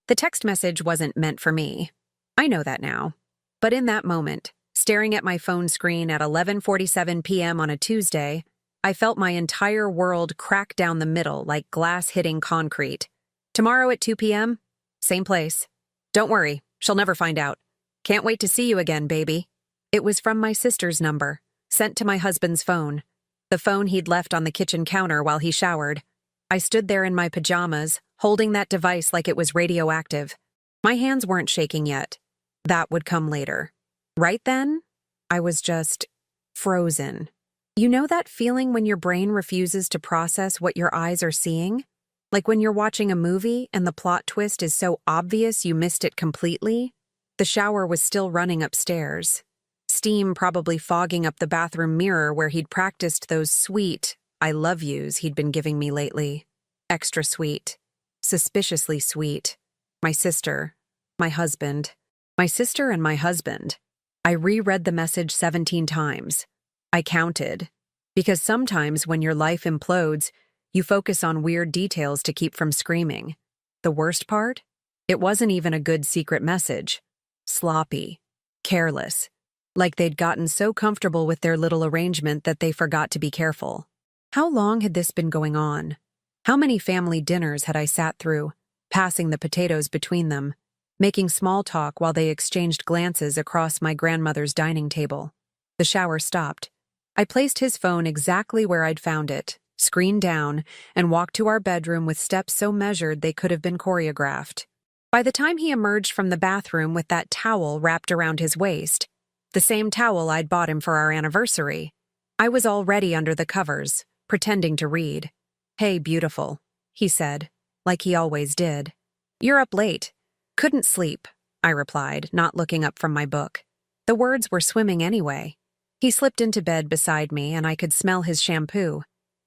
The text message wasn't meant for me. I know that now. But in that moment, staring at my phone screen at 11:47 p.m. on a Tuesday, I felt my entire world crack down the middle like glass hitting concrete. Tomorrow at 2 p.m., same place. Don't worry, she'll never find out. Can't wait to see you again, baby. It was from my sister's number, sent to my husband's phone. The phone he'd left on the kitchen counter while he showered. I stood there in my pajamas, holding that device like it was radioactive. My hands weren't shaking yet. That would come later. Right then, I was just frozen. You know that feeling when your brain refuses to process what your eyes are seeing? Like when you're watching a movie and the plot twist is so obvious you missed it completely? The shower was still running upstairs. Steam probably fogging up the bathroom mirror where he'd practiced those sweet I love yous he'd been giving me lately. Extra sweet. Suspiciously sweet. My sister. My husband. My sister and my husband. I reread the message 17 times. I counted. Because sometimes when your life implodes, you focus on weird details to keep from screaming. The worst part? It wasn't even a good secret message. Sloppy. Careless. Like they'd gotten so comfortable with their little arrangement that they forgot to be careful. How long had this been going on? How many family dinners had I sat through, passing the potatoes between them, making small talk while they exchanged glances across my grandmother's dining table? The shower stopped. I placed his phone exactly where I'd found it, screen down, and walked to our bedroom with steps so measured they could have been choreographed. By the time he emerged from the bathroom with that towel wrapped around his waist, the same towel I'd bought him for our anniversary, I was already under the covers, pretending to read. "Hey, beautiful," he said, like he always did. "You're up late." "Couldn't sleep," I replied, not looking up from my book. The words were swimming anyway. He slipped into bed beside me and I could smell his shampoo.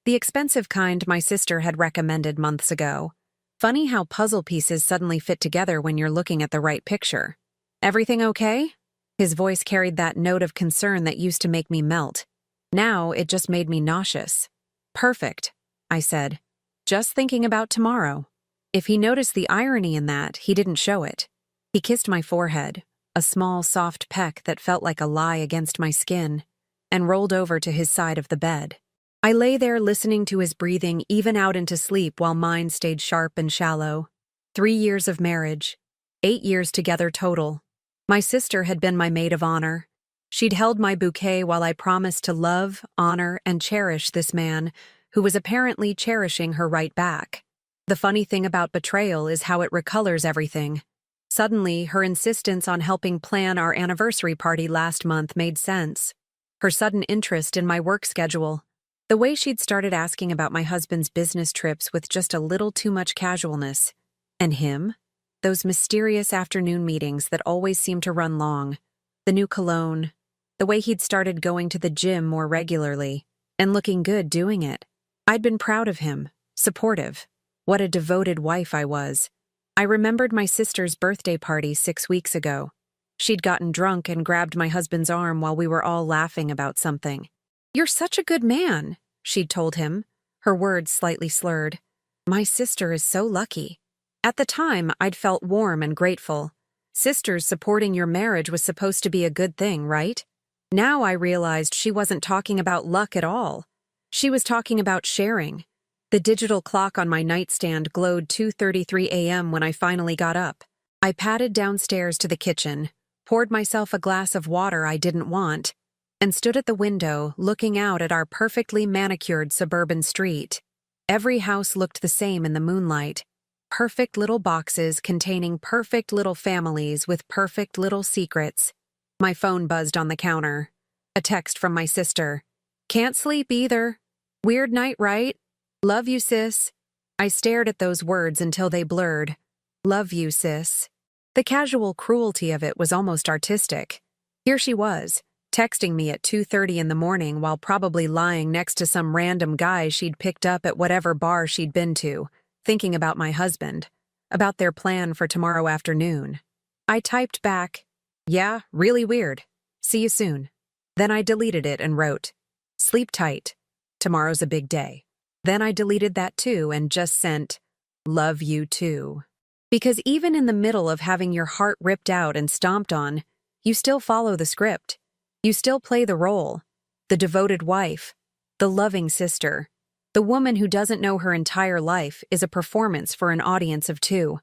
The expensive kind my sister had recommended months ago. Funny how puzzle pieces suddenly fit together when you're looking at the right picture. "Everything okay?" His voice carried that note of concern that used to make me melt. Now it just made me nauseous. "Perfect," I said. "Just thinking about tomorrow." If he noticed the irony in that, he didn't show it. He kissed my forehead, a small, soft peck that felt like a lie against my skin, and rolled over to his side of the bed. I lay there listening to his breathing even out into sleep while mine stayed sharp and shallow. 3 years of marriage. 8 years together total. My sister had been my maid of honor. She'd held my bouquet while I promised to love, honor, and cherish this man, who was apparently cherishing her right back. The funny thing about betrayal is how it recolors everything. Suddenly, her insistence on helping plan our anniversary party last month made sense. Her sudden interest in my work schedule. The way she'd started asking about my husband's business trips with just a little too much casualness. And him? Those mysterious afternoon meetings that always seemed to run long. The new cologne. The way he'd started going to the gym more regularly. And looking good doing it. I'd been proud of him. Supportive. What a devoted wife I was. I remembered my sister's birthday party 6 weeks ago. She'd gotten drunk and grabbed my husband's arm while we were all laughing about something. "You're such a good man," she'd told him, her words slightly slurred. My sister is so lucky. At the time, I'd felt warm and grateful. Sisters supporting your marriage was supposed to be a good thing, right? Now I realized she wasn't talking about luck at all. She was talking about sharing. The digital clock on my nightstand glowed 2:33 a.m. when I finally got up. I padded downstairs to the kitchen, poured myself a glass of water I didn't want, and stood at the window looking out at our perfectly manicured suburban street. Every house looked the same in the moonlight. Perfect little boxes containing perfect little families with perfect little secrets. My phone buzzed on the counter. A text from my sister. "Can't sleep either. Weird night, right? Love you, sis." I stared at those words until they blurred. Love you, sis. The casual cruelty of it was almost artistic. Here she was, texting me at 2:30 in the morning while probably lying next to some random guy she'd picked up at whatever bar she'd been to, thinking about my husband, about their plan for tomorrow afternoon. I typed back, "Yeah, really weird. See you soon." Then I deleted it and wrote, "Sleep tight. Tomorrow's a big day." Then I deleted that too and just sent, "Love you too." Because even in the middle of having your heart ripped out and stomped on, you still follow the script. You still play the role. The devoted wife. The loving sister. The woman who doesn't know her entire life is a performance for an audience of two.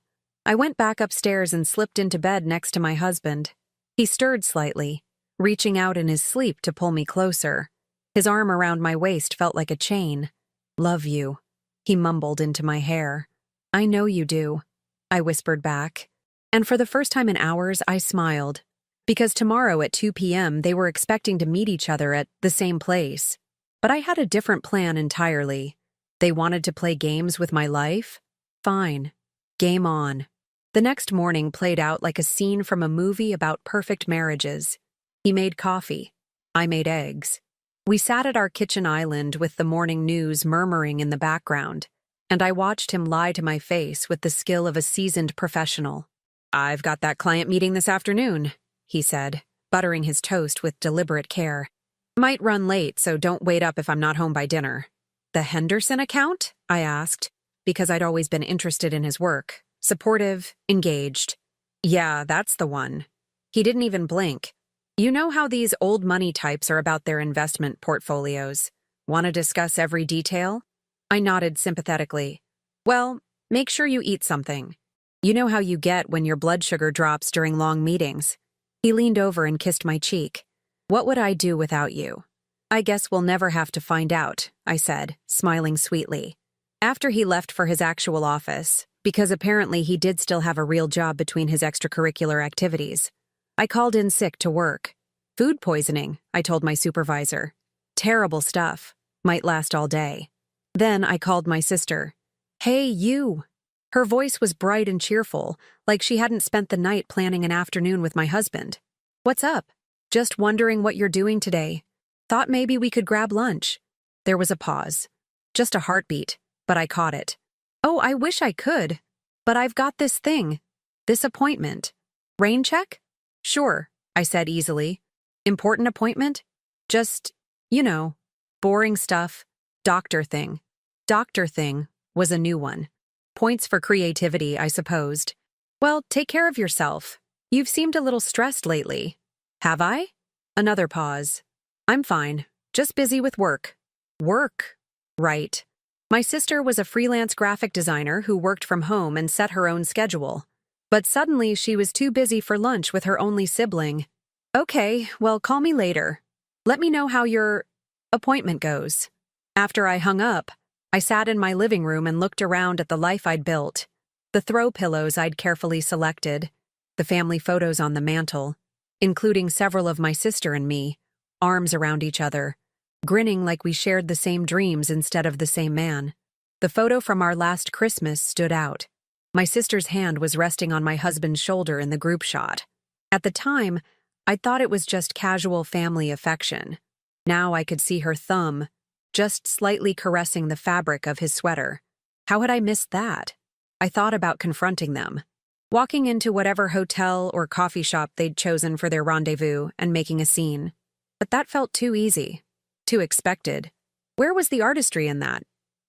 I went back upstairs and slipped into bed next to my husband. He stirred slightly, reaching out in his sleep to pull me closer. His arm around my waist felt like a chain. "Love you," he mumbled into my hair. "I know you do," I whispered back. And for the first time in hours, I smiled. Because tomorrow at 2 p.m. they were expecting to meet each other at the same place. But I had a different plan entirely. They wanted to play games with my life? Fine. Game on. The next morning played out like a scene from a movie about perfect marriages. He made coffee. I made eggs. We sat at our kitchen island with the morning news murmuring in the background, and I watched him lie to my face with the skill of a seasoned professional. "I've got that client meeting this afternoon," he said, buttering his toast with deliberate care. "Might run late, so don't wait up if I'm not home by dinner." "The Henderson account?" I asked, because I'd always been interested in his work. Supportive, engaged. "Yeah, that's the one." He didn't even blink. "You know how these old money types are about their investment portfolios. Want to discuss every detail?" I nodded sympathetically. "Well, make sure you eat something. You know how you get when your blood sugar drops during long meetings." He leaned over and kissed my cheek. "What would I do without you?" "I guess we'll never have to find out," I said, smiling sweetly. After he left for his actual office, because apparently he did still have a real job between his extracurricular activities, I called in sick to work. "Food poisoning," I told my supervisor. "Terrible stuff. Might last all day." Then I called my sister. "Hey, you." Her voice was bright and cheerful, like she hadn't spent the night planning an afternoon with my husband. "What's up?" "Just wondering what you're doing today. Thought maybe we could grab lunch." There was a pause. Just a heartbeat, but I caught it. "Oh, I wish I could. But I've got this thing. This appointment. Rain check?" "Sure," I said easily. "Important appointment?" "Just, boring stuff. Doctor thing." Doctor thing was a new one. Points for creativity, I supposed. "Well, take care of yourself. You've seemed a little stressed lately." "Have I?" Another pause. "I'm fine. Just busy with work." "Work?" "Right. My sister was a freelance graphic designer who worked from home and set her own schedule. But suddenly she was too busy for lunch with her only sibling." "Okay, well, call me later. Let me know how your appointment goes." After I hung up, I sat in my living room and looked around at the life I'd built. The throw pillows I'd carefully selected, the family photos on the mantel, including several of my sister and me, arms around each other, grinning like we shared the same dreams instead of the same man. The photo from our last Christmas stood out. My sister's hand was resting on my husband's shoulder in the group shot. At the time, I thought it was just casual family affection. Now I could see her thumb, just slightly caressing the fabric of his sweater. How had I missed that? I thought about confronting them, walking into whatever hotel or coffee shop they'd chosen for their rendezvous and making a scene. But that felt too easy, too expected. Where was the artistry in that?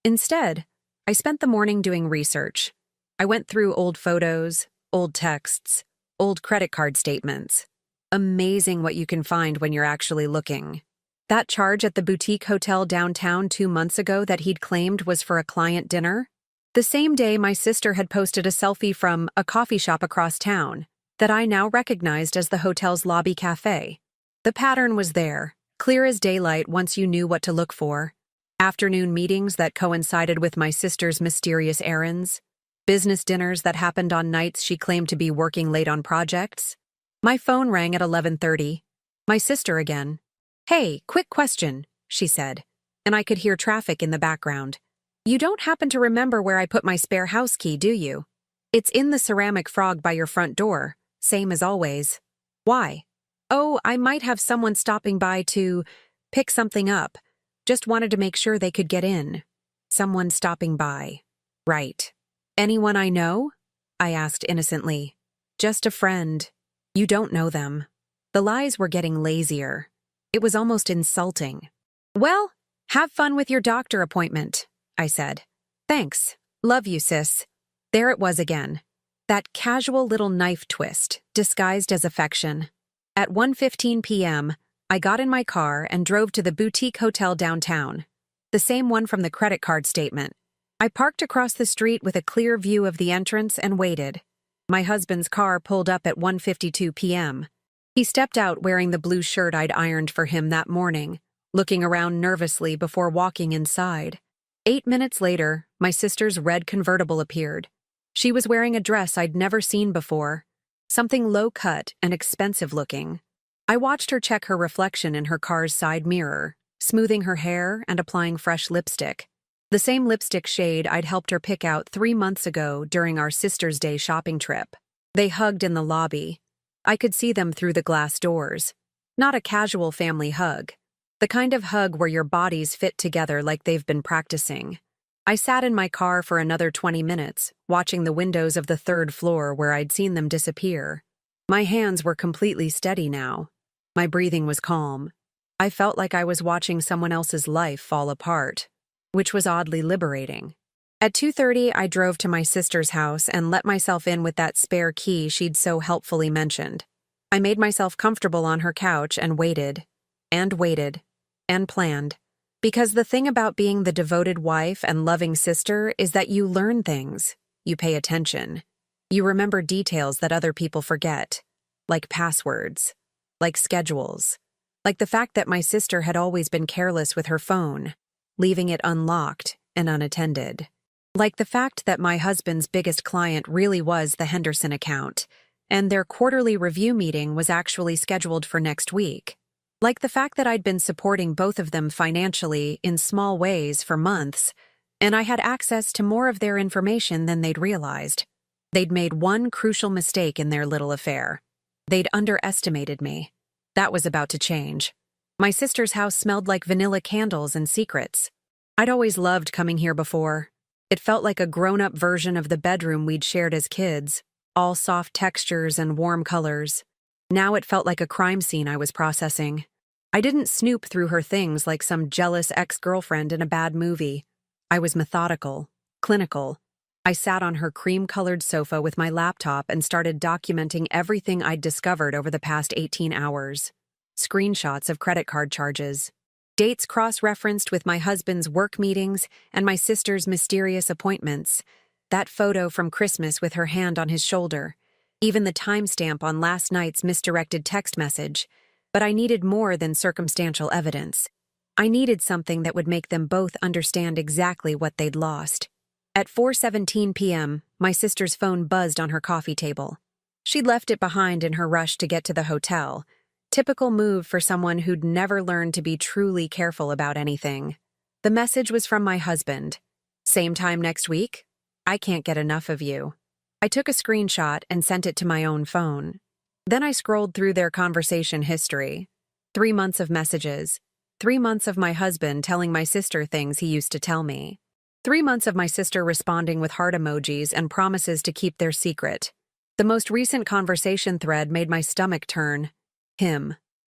Instead, I spent the morning doing research. I went through old photos, old texts, old credit card statements. Amazing what you can find when you're actually looking. That charge at the boutique hotel downtown 2 months ago that he'd claimed was for a client dinner? The same day my sister had posted a selfie from a coffee shop across town that I now recognized as the hotel's lobby cafe. The pattern was there, clear as daylight once you knew what to look for. Afternoon meetings that coincided with my sister's mysterious errands. Business dinners that happened on nights she claimed to be working late on projects. My phone rang at 11:30. My sister again. "Hey, quick question," she said, and I could hear traffic in the background. "You don't happen to remember where I put my spare house key, do you?" "It's in the ceramic frog by your front door, same as always." "Why?" "Oh, I might have someone stopping by to pick something up. Just wanted to make sure they could get in." Someone stopping by. Right. "Anyone I know?" I asked innocently. "Just a friend." "You don't know them." The lies were getting lazier. It was almost insulting. "Well, have fun with your doctor appointment," I said. "Thanks. Love you, sis." There it was again. That casual little knife twist, disguised as affection. At 1:15 p.m., I got in my car and drove to the boutique hotel downtown, the same one from the credit card statement. I parked across the street with a clear view of the entrance and waited. My husband's car pulled up at 1:52 p.m. He stepped out wearing the blue shirt I'd ironed for him that morning, looking around nervously before walking inside. 8 minutes later, my sister's red convertible appeared. She was wearing a dress I'd never seen before, something low-cut and expensive-looking. I watched her check her reflection in her car's side mirror, smoothing her hair and applying fresh lipstick. The same lipstick shade I'd helped her pick out 3 months ago during our Sister's Day shopping trip. They hugged in the lobby. I could see them through the glass doors. Not a casual family hug. The kind of hug where your bodies fit together like they've been practicing. I sat in my car for another 20 minutes, watching the windows of the third floor where I'd seen them disappear. My hands were completely steady now. My breathing was calm. I felt like I was watching someone else's life fall apart, which was oddly liberating. At 2:30, I drove to my sister's house and let myself in with that spare key she'd so helpfully mentioned. I made myself comfortable on her couch and waited, and planned. Because the thing about being the devoted wife and loving sister is that you learn things, you pay attention. You remember details that other people forget, like passwords, like schedules, like the fact that my sister had always been careless with her phone, leaving it unlocked and unattended. Like the fact that my husband's biggest client really was the Henderson account, and their quarterly review meeting was actually scheduled for next week. Like the fact that I'd been supporting both of them financially in small ways for months, and I had access to more of their information than they'd realized. They'd made one crucial mistake in their little affair. They'd underestimated me. That was about to change. My sister's house smelled like vanilla candles and secrets. I'd always loved coming here before. It felt like a grown-up version of the bedroom we'd shared as kids, all soft textures and warm colors. Now it felt like a crime scene I was processing. I didn't snoop through her things like some jealous ex-girlfriend in a bad movie. I was methodical, clinical. I sat on her cream-colored sofa with my laptop and started documenting everything I'd discovered over the past 18 hours. Screenshots of credit card charges. Dates cross-referenced with my husband's work meetings and my sister's mysterious appointments. That photo from Christmas with her hand on his shoulder. Even the timestamp on last night's misdirected text message. But I needed more than circumstantial evidence. I needed something that would make them both understand exactly what they'd lost. At 4:17 p.m., my sister's phone buzzed on her coffee table. She'd left it behind in her rush to get to the hotel. Typical move for someone who'd never learned to be truly careful about anything. The message was from my husband. Same time next week? I can't get enough of you. I took a screenshot and sent it to my own phone. Then I scrolled through their conversation history. 3 months of messages. 3 months of my husband telling my sister things he used to tell me. 3 months of my sister responding with heart emojis and promises to keep their secret. The most recent conversation thread made my stomach turn. Him.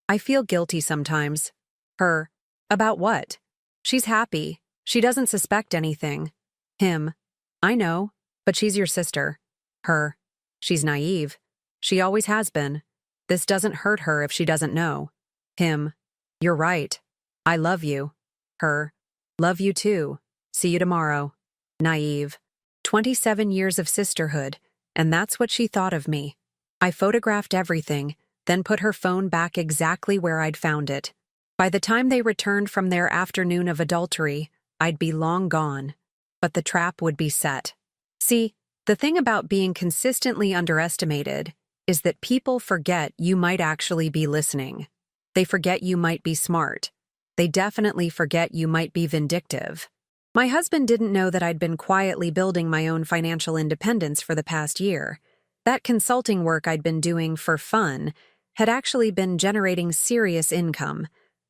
I feel guilty sometimes. Her. About what? She's happy. She doesn't suspect anything. Him. I know, but she's your sister. Her. She's naive. She always has been. This doesn't hurt her if she doesn't know. Him. You're right. I love you. Her. Love you too. See you tomorrow. Naive. 27 years of sisterhood, and that's what she thought of me. I photographed everything, then put her phone back exactly where I'd found it. By the time they returned from their afternoon of adultery, I'd be long gone. But the trap would be set. See, the thing about being consistently underestimated is that people forget you might actually be listening. They forget you might be smart. They definitely forget you might be vindictive. My husband didn't know that I'd been quietly building my own financial independence for the past year. That consulting work I'd been doing for fun had actually been generating serious income.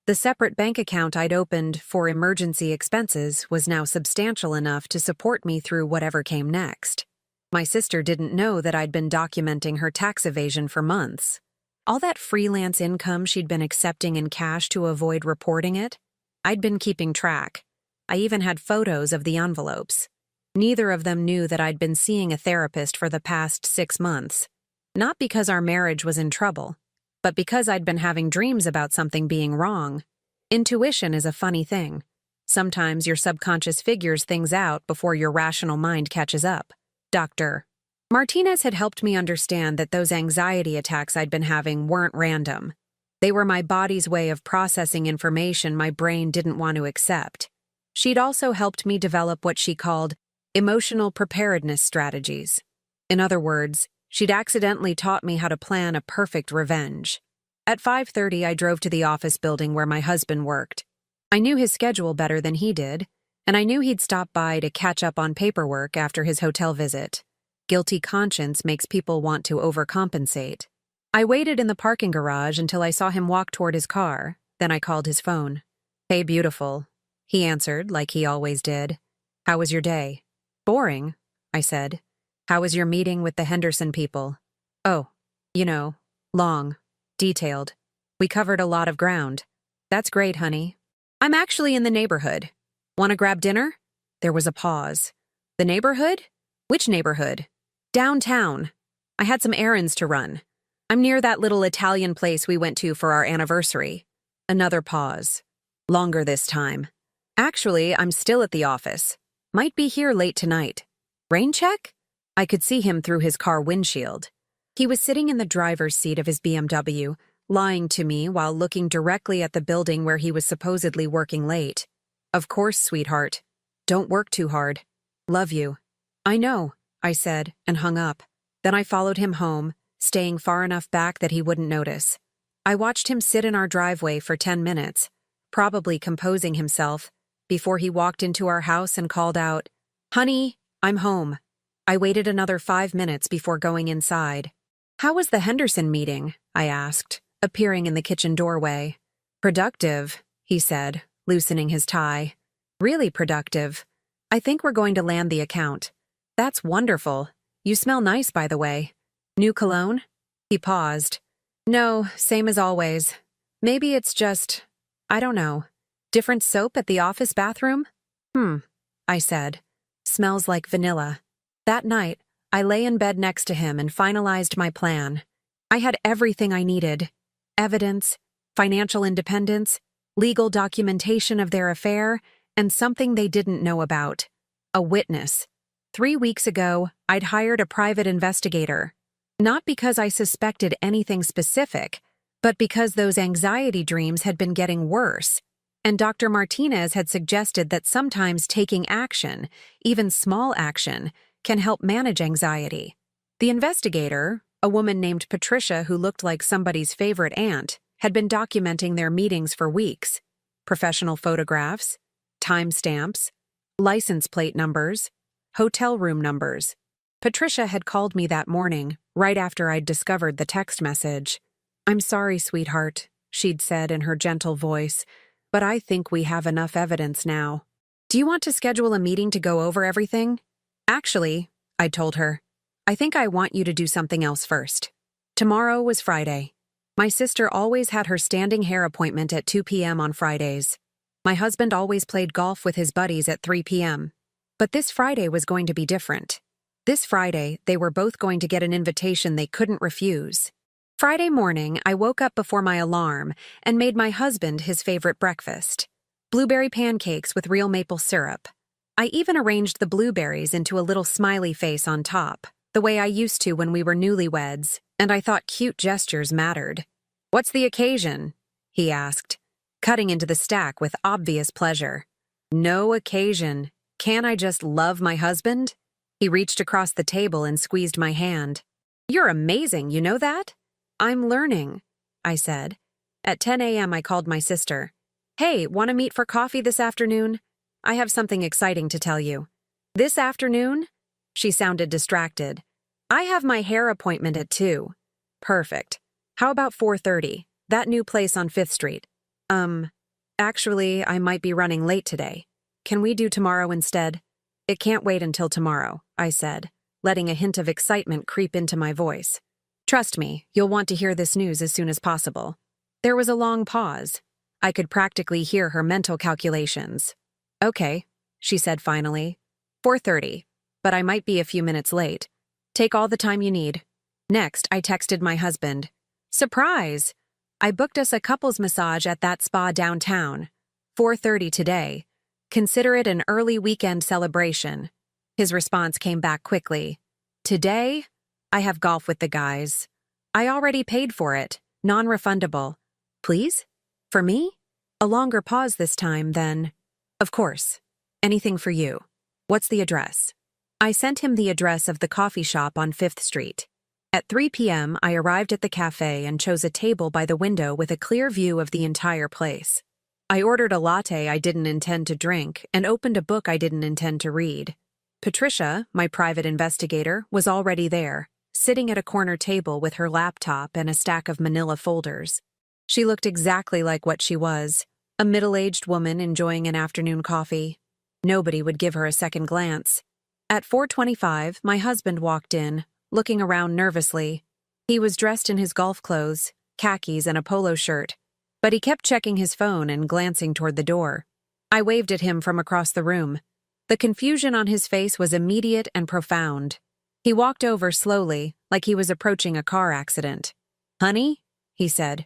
The separate bank account I'd opened for emergency expenses was now substantial enough to support me through whatever came next. My sister didn't know that I'd been documenting her tax evasion for months. All that freelance income she'd been accepting in cash to avoid reporting it, I'd been keeping track. I even had photos of the envelopes. Neither of them knew that I'd been seeing a therapist for the past 6 months. Not because our marriage was in trouble, but because I'd been having dreams about something being wrong. Intuition is a funny thing. Sometimes your subconscious figures things out before your rational mind catches up. Dr. Martinez had helped me understand that those anxiety attacks I'd been having weren't random. They were my body's way of processing information my brain didn't want to accept. She'd also helped me develop what she called emotional preparedness strategies. In other words, she'd accidentally taught me how to plan a perfect revenge. At 5:30, I drove to the office building where my husband worked. I knew his schedule better than he did, and I knew he'd stop by to catch up on paperwork after his hotel visit. Guilty conscience makes people want to overcompensate. I waited in the parking garage until I saw him walk toward his car, then I called his phone. "Hey, beautiful," he answered like he always did. "How was your day?" "Boring," I said. "How was your meeting with the Henderson people?" "Oh, long, detailed. We covered a lot of ground." "That's great, honey. I'm actually in the neighborhood. Want to grab dinner?" There was a pause. "The neighborhood? Which neighborhood?" "Downtown. I had some errands to run. I'm near that little Italian place we went to for our anniversary." Another pause. Longer this time. "Actually, I'm still at the office. Might be here late tonight. Rain check?" I could see him through his car windshield. He was sitting in the driver's seat of his BMW, lying to me while looking directly at the building where he was supposedly working late. "Of course, sweetheart. Don't work too hard. Love you." "I know," I said, and hung up. Then I followed him home, staying far enough back that he wouldn't notice. I watched him sit in our driveway for 10 minutes, probably composing himself, before he walked into our house and called out, "Honey, I'm home." I waited another 5 minutes before going inside. "How was the Henderson meeting?" I asked, appearing in the kitchen doorway. "Productive," he said, loosening his tie. "Really productive. I think we're going to land the account." "That's wonderful. You smell nice, by the way. New cologne?" He paused. "No, same as always. Maybe it's just, I don't know, different soap at the office bathroom?" I said. "Smells like vanilla." That night, I lay in bed next to him and finalized my plan. I had everything I needed: evidence, financial independence, legal documentation of their affair, and something they didn't know about: a witness. 3 weeks ago, I'd hired a private investigator. Not because I suspected anything specific, but because those anxiety dreams had been getting worse, and Dr. Martinez had suggested that sometimes taking action, even small action, can help manage anxiety. The investigator, a woman named Patricia who looked like somebody's favorite aunt, had been documenting their meetings for weeks. Professional photographs, timestamps, license plate numbers, hotel room numbers. Patricia had called me that morning, right after I'd discovered the text message. "I'm sorry, sweetheart," she'd said in her gentle voice, "but I think we have enough evidence now. Do you want to schedule a meeting to go over everything?" "Actually," I told her, "I think I want you to do something else first." Tomorrow was Friday. My sister always had her standing hair appointment at 2 p.m. on Fridays. My husband always played golf with his buddies at 3 p.m. But this Friday was going to be different. This Friday, they were both going to get an invitation they couldn't refuse. Friday morning, I woke up before my alarm and made my husband his favorite breakfast: blueberry pancakes with real maple syrup. I even arranged the blueberries into a little smiley face on top, the way I used to when we were newlyweds, and I thought cute gestures mattered. "What's the occasion?" he asked, cutting into the stack with obvious pleasure. "No occasion. Can't I just love my husband?" He reached across the table and squeezed my hand. "You're amazing, you know that?" "I'm learning," I said. At 10 a.m. I called my sister. "Hey, want to meet for coffee this afternoon? I have something exciting to tell you." "This afternoon?" She sounded distracted. "I have my hair appointment at 2. "Perfect. How about 4:30? That new place on 5th Street. Actually, I might be running late today. Can we do tomorrow instead?" "It can't wait until tomorrow," I said, letting a hint of excitement creep into my voice. "Trust me, you'll want to hear this news as soon as possible." There was a long pause. I could practically hear her mental calculations. "Okay," she said finally. 4:30, but I might be a few minutes late. Take all the time you need. Next, I texted my husband. Surprise! I booked us a couples massage at that spa downtown. 4:30 today. Consider it an early weekend celebration. His response came back quickly. Today? I have golf with the guys. I already paid for it. Non-refundable. Please? For me? A longer pause this time, then. Of course. Anything for you. What's the address? I sent him the address of the coffee shop on 5th Street. At 3 p.m., I arrived at the cafe and chose a table by the window with a clear view of the entire place. I ordered a latte I didn't intend to drink and opened a book I didn't intend to read. Patricia, my private investigator, was already there, sitting at a corner table with her laptop and a stack of manila folders. She looked exactly like what she was, a middle-aged woman enjoying an afternoon coffee. Nobody would give her a second glance. At 4:25, my husband walked in, looking around nervously. He was dressed in his golf clothes, khakis and a polo shirt, but he kept checking his phone and glancing toward the door. I waved at him from across the room. The confusion on his face was immediate and profound. He walked over slowly, like he was approaching a car accident. Honey? He said.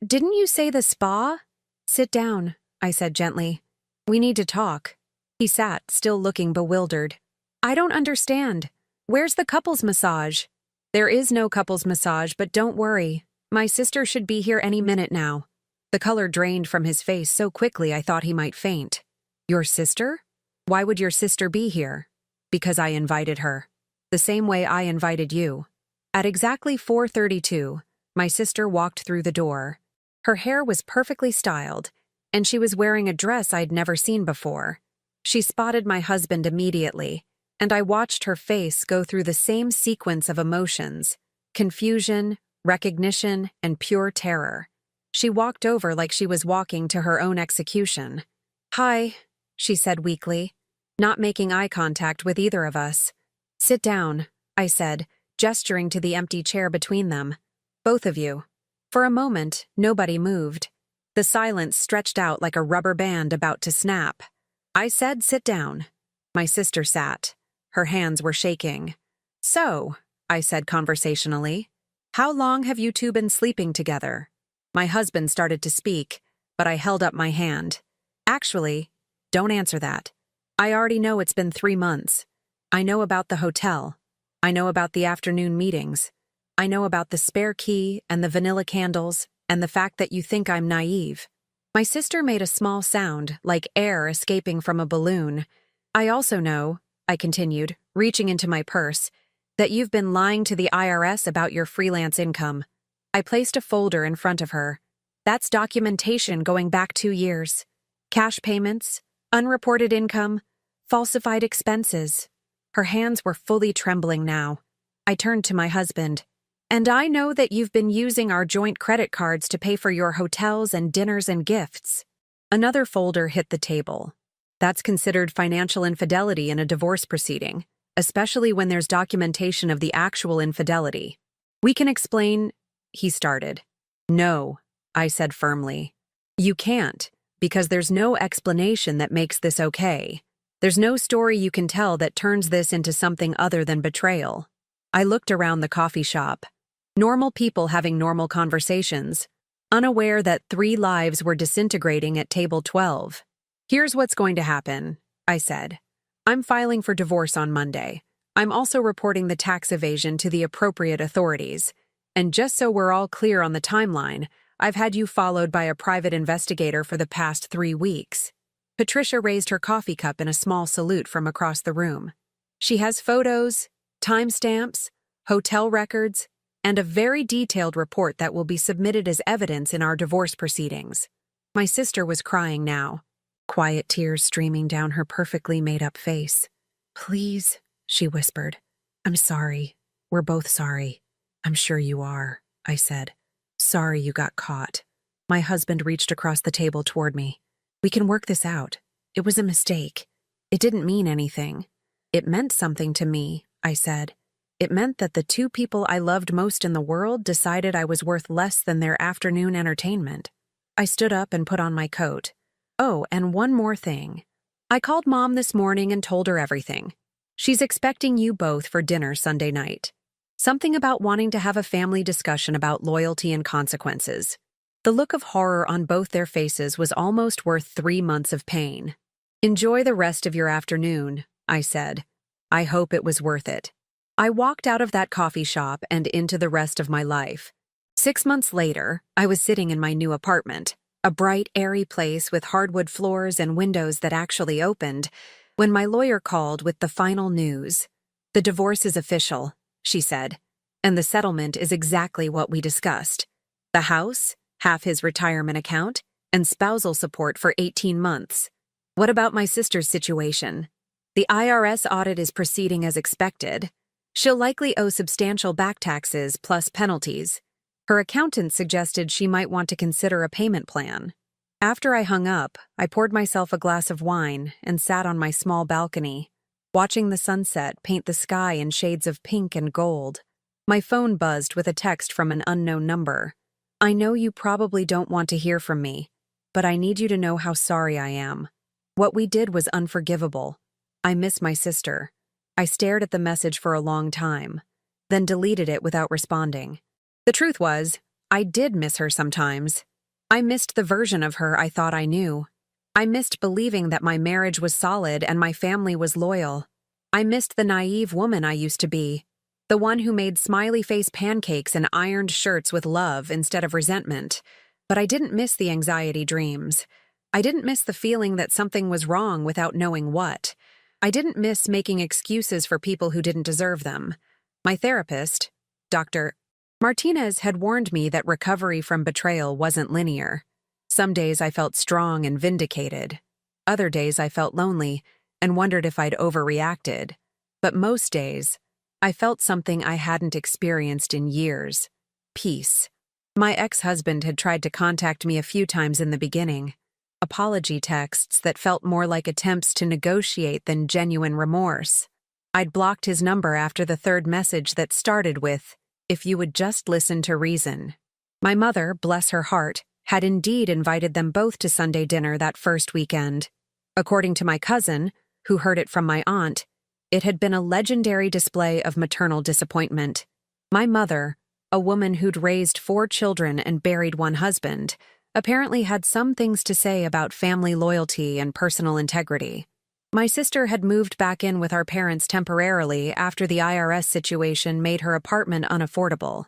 Didn't you say the spa? Sit down, I said gently. We need to talk. He sat, still looking bewildered. I don't understand. Where's the couples massage? There is no couples massage, but don't worry. My sister should be here any minute now. The color drained from his face so quickly I thought he might faint. Your sister? Why would your sister be here? Because I invited her. The same way I invited you. At exactly 4:32, my sister walked through the door. Her hair was perfectly styled, and she was wearing a dress I'd never seen before. She spotted my husband immediately, and I watched her face go through the same sequence of emotions: confusion, recognition, and pure terror. She walked over like she was walking to her own execution. Hi, she said weakly, not making eye contact with either of us. Sit down, I said, gesturing to the empty chair between them. Both of you. For a moment, nobody moved. The silence stretched out like a rubber band about to snap. I said, sit down. My sister sat. Her hands were shaking. So, I said conversationally, how long have you two been sleeping together? My husband started to speak, but I held up my hand. Actually, don't answer that. I already know it's been 3 months. I know about the hotel. I know about the afternoon meetings. I know about the spare key and the vanilla candles and the fact that you think I'm naive. My sister made a small sound, like air escaping from a balloon. I also know, I continued, reaching into my purse, that you've been lying to the IRS about your freelance income. I placed a folder in front of her. That's documentation going back 2 years. Cash payments, unreported income, falsified expenses. Her hands were fully trembling now. I turned to my husband. And I know that you've been using our joint credit cards to pay for your hotels and dinners and gifts. Another folder hit the table. That's considered financial infidelity in a divorce proceeding, especially when there's documentation of the actual infidelity. We can explain, he started. No, I said firmly. You can't, because there's no explanation that makes this okay. There's no story you can tell that turns this into something other than betrayal. I looked around the coffee shop. Normal people having normal conversations, unaware that 3 lives were disintegrating at table 12. Here's what's going to happen, I said. I'm filing for divorce on Monday. I'm also reporting the tax evasion to the appropriate authorities. And just so we're all clear on the timeline, I've had you followed by a private investigator for the past 3 weeks. Patricia raised her coffee cup in a small salute from across the room. She has photos, timestamps, hotel records, and a very detailed report that will be submitted as evidence in our divorce proceedings. My sister was crying now, quiet tears streaming down her perfectly made-up face. Please, she whispered. I'm sorry. We're both sorry. I'm sure you are, I said. Sorry you got caught. My husband reached across the table toward me. We can work this out. It was a mistake. It didn't mean anything. It meant something to me, I said. It meant that the 2 people I loved most in the world decided I was worth less than their afternoon entertainment. I stood up and put on my coat. Oh, and one more thing. I called Mom this morning and told her everything. She's expecting you both for dinner Sunday night. Something about wanting to have a family discussion about loyalty and consequences. The look of horror on both their faces was almost worth 3 months of pain. Enjoy the rest of your afternoon, I said. I hope it was worth it. I walked out of that coffee shop and into the rest of my life. 6 months later, I was sitting in my new apartment, a bright, airy place with hardwood floors and windows that actually opened, when my lawyer called with the final news. The divorce is official, she said, and the settlement is exactly what we discussed. The house, half his retirement account, and spousal support for 18 months. What about my sister's situation? The IRS audit is proceeding as expected. She'll likely owe substantial back taxes plus penalties. Her accountant suggested she might want to consider a payment plan. After I hung up, I poured myself a glass of wine and sat on my small balcony, watching the sunset paint the sky in shades of pink and gold. My phone buzzed with a text from an unknown number. I know you probably don't want to hear from me, but I need you to know how sorry I am. What we did was unforgivable. I miss my sister. I stared at the message for a long time, then deleted it without responding. The truth was, I did miss her sometimes. I missed the version of her I thought I knew. I missed believing that my marriage was solid and my family was loyal. I missed the naive woman I used to be, the one who made smiley face pancakes and ironed shirts with love instead of resentment. But I didn't miss the anxiety dreams. I didn't miss the feeling that something was wrong without knowing what. I didn't miss making excuses for people who didn't deserve them. My therapist, Dr. Martinez, had warned me that recovery from betrayal wasn't linear. Some days I felt strong and vindicated. Other days I felt lonely and wondered if I'd overreacted. But most days, I felt something I hadn't experienced in years: peace. My ex-husband had tried to contact me a few times in the beginning. Apology texts that felt more like attempts to negotiate than genuine remorse. I'd blocked his number after the third message that started with, "If you would just listen to reason." My mother, bless her heart, had indeed invited them both to Sunday dinner that first weekend. According to my cousin, who heard it from my aunt, it had been a legendary display of maternal disappointment. My mother, a woman who'd raised 4 children and buried 1 husband, apparently had some things to say about family loyalty and personal integrity. My sister had moved back in with our parents temporarily after the IRS situation made her apartment unaffordable.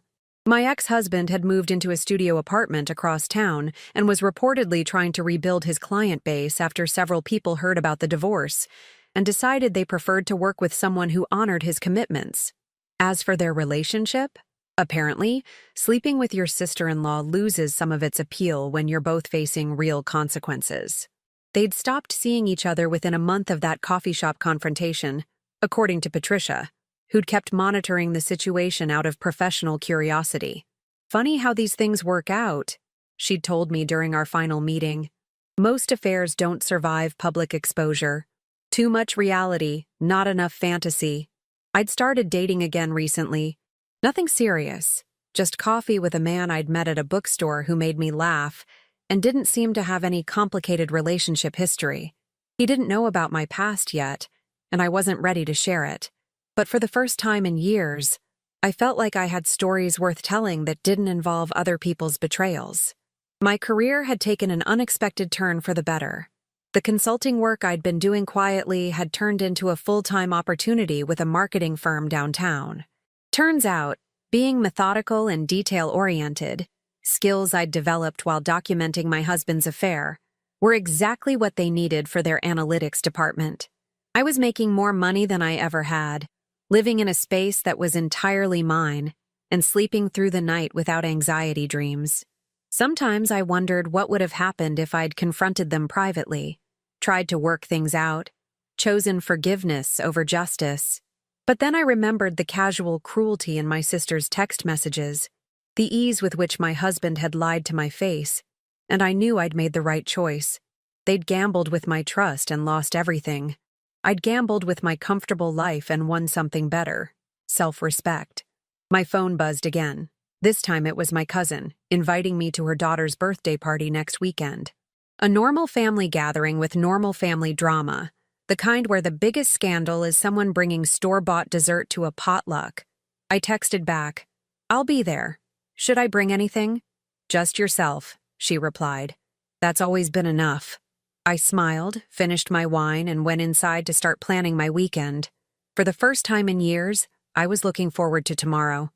My ex-husband had moved into a studio apartment across town and was reportedly trying to rebuild his client base after several people heard about the divorce and decided they preferred to work with someone who honored his commitments. As for their relationship, apparently, sleeping with your sister-in-law loses some of its appeal when you're both facing real consequences. They'd stopped seeing each other within a month of that coffee shop confrontation, according to Patricia, who'd kept monitoring the situation out of professional curiosity. Funny how these things work out, she'd told me during our final meeting. Most affairs don't survive public exposure. Too much reality, not enough fantasy. I'd started dating again recently. Nothing serious, just coffee with a man I'd met at a bookstore who made me laugh and didn't seem to have any complicated relationship history. He didn't know about my past yet, and I wasn't ready to share it. But for the first time in years, I felt like I had stories worth telling that didn't involve other people's betrayals. My career had taken an unexpected turn for the better. The consulting work I'd been doing quietly had turned into a full-time opportunity with a marketing firm downtown. Turns out, being methodical and detail-oriented, skills I'd developed while documenting my husband's affair, were exactly what they needed for their analytics department. I was making more money than I ever had, living in a space that was entirely mine, and sleeping through the night without anxiety dreams. Sometimes I wondered what would have happened if I'd confronted them privately, tried to work things out, chosen forgiveness over justice. But then I remembered the casual cruelty in my sister's text messages, the ease with which my husband had lied to my face, and I knew I'd made the right choice. They'd gambled with my trust and lost everything. I'd gambled with my comfortable life and won something better: self-respect. My phone buzzed again. This time it was my cousin, inviting me to her daughter's birthday party next weekend. A normal family gathering with normal family drama. The kind where the biggest scandal is someone bringing store-bought dessert to a potluck. I texted back, "I'll be there. Should I bring anything?" "Just yourself," she replied. "That's always been enough." I smiled, finished my wine, and went inside to start planning my weekend. For the first time in years, I was looking forward to tomorrow.